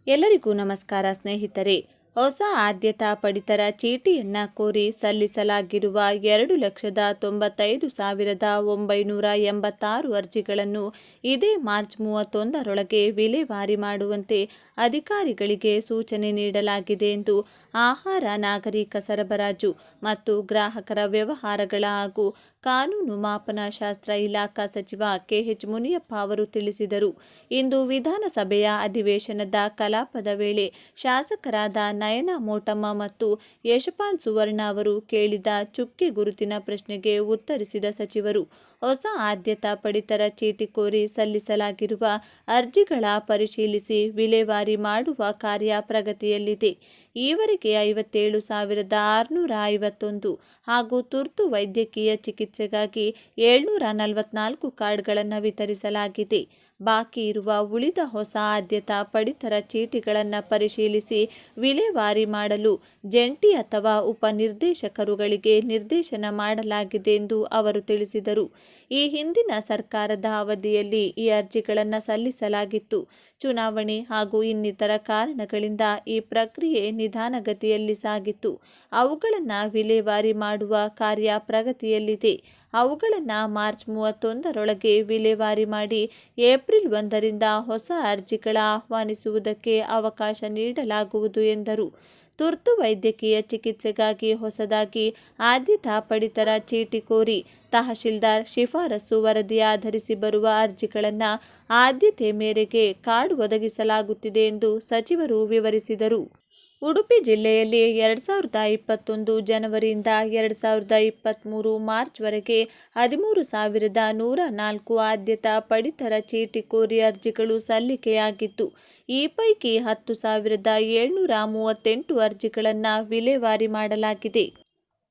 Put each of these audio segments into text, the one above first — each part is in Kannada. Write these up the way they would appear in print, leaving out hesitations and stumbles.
ಎಲ್ಲರಿಗೂ ನಮಸ್ಕಾರ ಸ್ನೇಹಿತರೆ. ಹೊಸ ಆದ್ಯತಾ ಪಡಿತರ ಚೀಟಿಯನ್ನ ಕೋರಿ ಸಲ್ಲಿಸಲಾಗಿರುವ 2,95,986 ಅರ್ಜಿಗಳನ್ನು ಇದೇ ಮಾರ್ಚ್ 31ರೊಳಗೆ ವಿಲೇವಾರಿ ಮಾಡುವಂತೆ ಅಧಿಕಾರಿಗಳಿಗೆ ಸೂಚನೆ ನೀಡಲಾಗಿದೆ ಎಂದು ಆಹಾರ, ನಾಗರಿಕ ಸರಬರಾಜು ಮತ್ತು ಗ್ರಾಹಕರ ವ್ಯವಹಾರಗಳ ಹಾಗೂ ಕಾನೂನು ಮಾಪನಶಾಸ್ತ್ರ ಇಲಾಖಾ ಸಚಿವ KH ಮುನಿಯಪ್ಪ ಅವರು ತಿಳಿಸಿದರು. ಇಂದು ವಿಧಾನಸಭೆಯ ಅಧಿವೇಶನದ ಕಲಾಪದ ವೇಳೆ ಶಾಸಕರಾದ ನಯನಾ ಮೋಟಮ್ಮ ಮತ್ತು ಯಶಪಾಲ್ ಸುವರ್ಣ ಅವರು ಕೇಳಿದ ಚುಕ್ಕೆ ಗುರುತಿನ ಪ್ರಶ್ನೆಗೆ ಉತ್ತರಿಸಿದ ಸಚಿವರು, ಹೊಸ ಆದ್ಯತಾ ಪಡಿತರ ಚೀಟಿ ಕೋರಿ ಸಲ್ಲಿಸಲಾಗಿರುವ ಅರ್ಜಿಗಳ ಪರಿಶೀಲಿಸಿ ವಿಲೇವಾರಿ ಮಾಡುವ ಕಾರ್ಯ ಪ್ರಗತಿಯಲ್ಲಿದೆ. ಈವರೆಗೆ 57,651 ಹಾಗೂ ತುರ್ತು ವೈದ್ಯಕೀಯ ಚಿಕಿತ್ಸೆಗಾಗಿ 744 ಕಾರ್ಡ್ಗಳನ್ನು ವಿತರಿಸಲಾಗಿದೆ. ಬಾಕಿ ಇರುವ ಉಳಿದ ಹೊಸ ಆದ್ಯತಾ ಪಡಿತರ ಚೀಟಿಗಳನ್ನು ಪರಿಶೀಲಿಸಿ ವಿಲೇವಾರಿ ಮಾಡಲು ಜಂಟಿ ಅಥವಾ ಉಪನಿರ್ದೇಶಕರುಗಳಿಗೆ ನಿರ್ದೇಶನ ಮಾಡಲಾಗಿದೆ ಎಂದು ಅವರು ತಿಳಿಸಿದರು. ಈ ಹಿಂದಿನ ಸರ್ಕಾರದ ಅವಧಿಯಲ್ಲಿ ಈ ಅರ್ಜಿಗಳನ್ನು ಸಲ್ಲಿಸಲಾಗಿತ್ತು. ಚುನಾವಣೆ ಹಾಗೂ ಇನ್ನಿತರ ಕಾರಣಗಳಿಂದ ಈ ಪ್ರಕ್ರಿಯೆ ನಿಧಾನಗತಿಯಲ್ಲಿ ಸಾಗಿತ್ತು. ಅವುಗಳನ್ನು ವಿಲೇವಾರಿ ಮಾಡುವ ಕಾರ್ಯ ಪ್ರಗತಿಯಲ್ಲಿದೆ. ಅವುಗಳನ್ನು ಮಾರ್ಚ್ 31ರೊಳಗೆ ವಿಲೇವಾರಿ ಮಾಡಿ ಏಪ್ರಿಲ್ 1ರಿಂದ ಹೊಸ ಅರ್ಜಿಗಳ ಆಹ್ವಾನಿಸುವುದಕ್ಕೆ ಅವಕಾಶ ನೀಡಲಾಗುವುದು ಎಂದರು. ತುರ್ತು ವೈದ್ಯಕೀಯ ಚಿಕಿತ್ಸೆಗಾಗಿ ಹೊಸದಾಗಿ ಆದ್ಯತಾ ಪಡಿತರ ಚೀಟಿ ಕೋರಿ ತಹಶೀಲ್ದಾರ್ ಶಿಫಾರಸು ವರದಿ ಆಧರಿಸಿ ಬರುವ ಅರ್ಜಿಗಳನ್ನು ಆದ್ಯತೆ ಮೇರೆಗೆ ಕಾರ್ಡ್ ಒದಗಿಸಲಾಗುತ್ತಿದೆ ಎಂದು ಸಚಿವರು ವಿವರಿಸಿದರು. ಉಡುಪಿ ಜಿಲ್ಲೆಯಲ್ಲಿ 2021 ಜನವರಿಯಿಂದ 2023 ಮಾರ್ಚ್ವರೆಗೆ 13,104 ಆದ್ಯತಾ ಪಡಿತರ ಚೀಟಿ ಕೋರಿ ಅರ್ಜಿಗಳು ಸಲ್ಲಿಕೆಯಾಗಿದ್ದು, ಈ ಪೈಕಿ 10,738 ಅರ್ಜಿಗಳನ್ನು ವಿಲೇವಾರಿ ಮಾಡಲಾಗಿದೆ.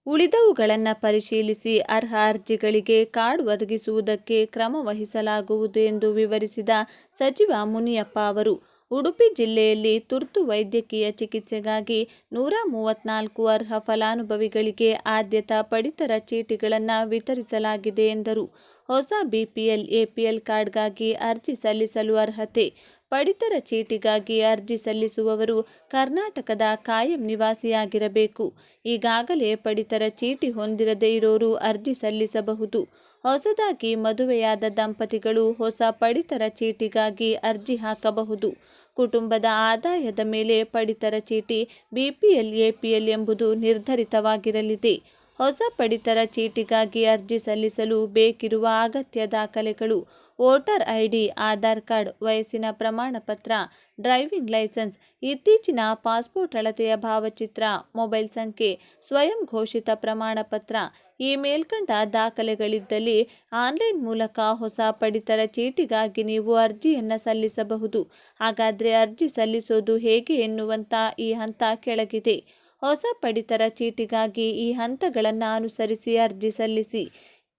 ಉಳಿದವುಗಳನ್ನು ಪರಿಶೀಲಿಸಿ ಅರ್ಹ ಅರ್ಜಿಗಳಿಗೆ ಕಾರ್ಡ್ ಒದಗಿಸುವುದಕ್ಕೆ ಕ್ರಮ ವಹಿಸಲಾಗುವುದು ಎಂದು ವಿವರಿಸಿದ ಸಚಿವ ಮುನಿಯಪ್ಪ ಅವರು, ಉಡುಪಿ ಜಿಲ್ಲೆಯಲ್ಲಿ ತುರ್ತು ವೈದ್ಯಕೀಯ ಚಿಕಿತ್ಸೆಗಾಗಿ 134 ಅರ್ಹ ಫಲಾನುಭವಿಗಳಿಗೆ ಆದ್ಯತಾ ಪಡಿತರ ಚೀಟಿಗಳನ್ನು ವಿತರಿಸಲಾಗಿದೆ ಎಂದರು. ಹೊಸ BPL, APL ಕಾರ್ಡ್ಗಾಗಿ ಅರ್ಜಿ ಸಲ್ಲಿಸಲು ಅರ್ಹತೆ. ಪಡಿತರ ಚೀಟಿಗಾಗಿ ಅರ್ಜಿ ಸಲ್ಲಿಸುವವರು ಕರ್ನಾಟಕದ ಕಾಯಂ ನಿವಾಸಿಯಾಗಿರಬೇಕು. ಈಗಾಗಲೇ ಪಡಿತರ ಚೀಟಿ ಹೊಂದಿರದೇ ಇರೋರು ಅರ್ಜಿ ಸಲ್ಲಿಸಬಹುದು. ಹೊಸದಾಗಿ ಮದುವೆಯಾದ ದಂಪತಿಗಳು ಹೊಸ ಪಡಿತರ ಚೀಟಿಗಾಗಿ ಅರ್ಜಿ ಹಾಕಬಹುದು. ಕುಟುಂಬದ ಆದಾಯದ ಮೇಲೆ ಪಡಿತರ ಚೀಟಿ BPL, APL ಎಂಬುದು ನಿರ್ಧರಿತವಾಗಿರಲಿದೆ. ಹೊಸ ಪಡಿತರ ಚೀಟಿಗಾಗಿ ಅರ್ಜಿ ಸಲ್ಲಿಸಲು ಬೇಕಿರುವ ಅಗತ್ಯ ದಾಖಲೆಗಳು: ವೋಟರ್ ID, ಆಧಾರ್ ಕಾರ್ಡ್, ವಯಸ್ಸಿನ ಪ್ರಮಾಣ ಪತ್ರ, ಡ್ರೈವಿಂಗ್ ಲೈಸೆನ್ಸ್, ಇತ್ತೀಚಿನ ಪಾಸ್ಪೋರ್ಟ್ ಅಳತೆಯ ಭಾವಚಿತ್ರ, ಮೊಬೈಲ್ ಸಂಖ್ಯೆ, ಸ್ವಯಂ ಘೋಷಿತ ಪ್ರಮಾಣ ಪತ್ರ. ಈ ಮೇಲ್ಕಂಡ ದಾಖಲೆಗಳಿದ್ದಲ್ಲಿ ಆನ್ಲೈನ್ ಮೂಲಕ ಹೊಸ ಪಡಿತರ ಚೀಟಿಗಾಗಿ ನೀವು ಅರ್ಜಿಯನ್ನು ಸಲ್ಲಿಸಬಹುದು. ಹಾಗಾದರೆ ಅರ್ಜಿ ಸಲ್ಲಿಸೋದು ಹೇಗೆ ಎನ್ನುವಂಥ ಈ ಹಂತ ಕೆಳಗಿದೆ. ಹೊಸ ಪಡಿತರ ಚೀಟಿಗಾಗಿ ಈ ಹಂತಗಳನ್ನು ಅನುಸರಿಸಿ ಅರ್ಜಿ ಸಲ್ಲಿಸಿ.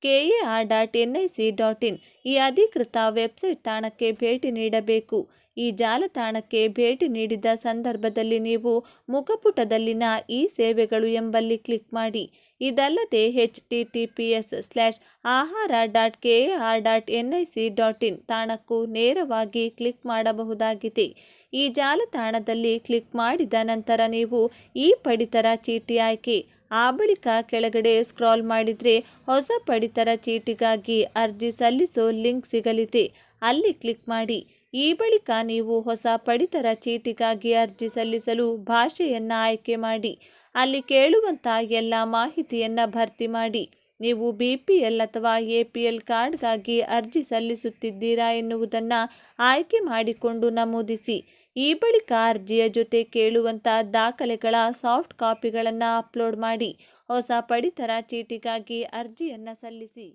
kar.nic.in ಈ ಅಧಿಕೃತ ವೆಬ್ಸೈಟ್ ತಾಣಕ್ಕೆ ಭೇಟಿ ನೀಡಬೇಕು. ಈ ಜಾಲತಾಣಕ್ಕೆ ಭೇಟಿ ನೀಡಿದ ಸಂದರ್ಭದಲ್ಲಿ ನೀವು ಮುಖಪುಟದಲ್ಲಿನ ಈ ಸೇವೆಗಳು ಎಂಬಲ್ಲಿ ಕ್ಲಿಕ್ ಮಾಡಿ. ಇದಲ್ಲದೆ https:/ahara.kar.nic.in ತಾಣಕ್ಕೂ ನೇರವಾಗಿ ಕ್ಲಿಕ್ ಮಾಡಬಹುದಾಗಿದೆ. ಈ ಜಾಲತಾಣದಲ್ಲಿ ಕ್ಲಿಕ್ ಮಾಡಿದ ನಂತರ ನೀವು ಈ ಪಡಿತರ ಚೀಟಿ ಆಯ್ಕೆ. ಆ ಬಳಿಕ ಕೆಳಗಡೆ ಸ್ಕ್ರಾಲ್ ಮಾಡಿದರೆ ಹೊಸ ಪಡಿತರ ಚೀಟಿಗಾಗಿ ಅರ್ಜಿ ಸಲ್ಲಿಸೋ ಲಿಂಕ್ ಸಿಗಲಿದೆ. ಅಲ್ಲಿ ಕ್ಲಿಕ್ ಮಾಡಿ. ಈ ಬಳಿಕ ನೀವು ಹೊಸ ಪಡಿತರ ಚೀಟಿಗಾಗಿ ಅರ್ಜಿ ಸಲ್ಲಿಸಲು ಭಾಷೆಯನ್ನು ಆಯ್ಕೆ ಮಾಡಿ. ಅಲ್ಲಿ ಕೇಳುವಂಥ ಎಲ್ಲ ಮಾಹಿತಿಯನ್ನು ಭರ್ತಿ ಮಾಡಿ. ನೀವು BPL ಅಥವಾ APL ಕಾರ್ಡ್ಗಾಗಿ ಅರ್ಜಿ ಸಲ್ಲಿಸುತ್ತಿದ್ದೀರಾ ಎನ್ನುವುದನ್ನು ಆಯ್ಕೆ ಮಾಡಿಕೊಂಡು ನಮೂದಿಸಿ. ಈ ಬಳಿಕ ಅರ್ಜಿಯ ಜೊತೆ ಕೇಳುವಂಥ ದಾಖಲೆಗಳ ಸಾಫ್ಟ್ ಕಾಪಿಗಳನ್ನು ಅಪ್ಲೋಡ್ ಮಾಡಿ ಹೊಸ ಪಡಿತರ ಚೀಟಿಗಾಗಿ ಅರ್ಜಿಯನ್ನು ಸಲ್ಲಿಸಿ.